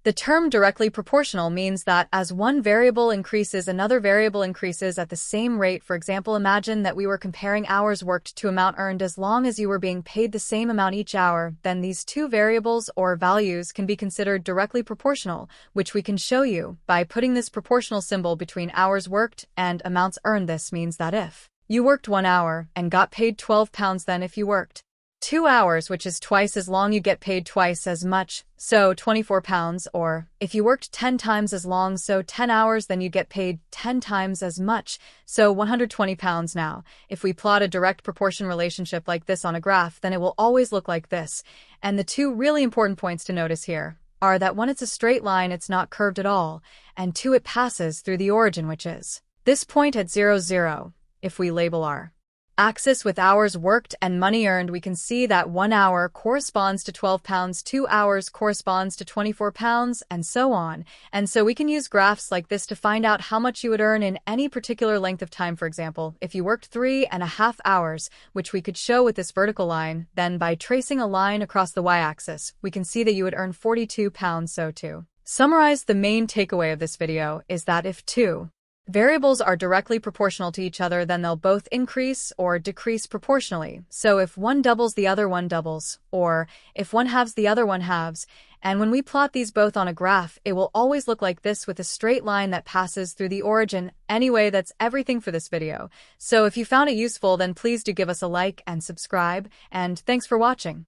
The term directly proportional means that as one variable increases, another variable increases at the same rate. For example, imagine that we were comparing hours worked to amount earned. As long as you were being paid the same amount each hour, then these two variables or values can be considered directly proportional, which we can show you by putting this proportional symbol between hours worked and amounts earned. This means that if you worked 1 hour and got paid £12, then if you worked 2 hours, which is twice as long, you get paid twice as much, so £24, or if you worked 10 times as long, so 10 hours, then you get paid 10 times as much, so £120. Now, if we plot a direct proportion relationship like this on a graph, then it will always look like this. And the two really important points to notice here are that 1, it's a straight line, it's not curved at all, and 2, it passes through the origin, which is this point at 0, 0. If we label our axis with hours worked and money earned, we can see that 1 hour corresponds to £12, 2 hours corresponds to £24, and so on. And so we can use graphs like this to find out how much you would earn in any particular length of time. For example, if you worked 3.5 hours, which we could show with this vertical line, then by tracing a line across the y-axis, we can see that you would earn £42. So to summarize, the main takeaway of this video is that if two variables are directly proportional to each other, then they'll both increase or decrease proportionally. So if one doubles, the other one doubles, or if one halves, the other one halves. And when we plot these both on a graph, it will always look like this with a straight line that passes through the origin. Anyway, that's everything for this video. So if you found it useful, then please do give us a like and subscribe, and thanks for watching.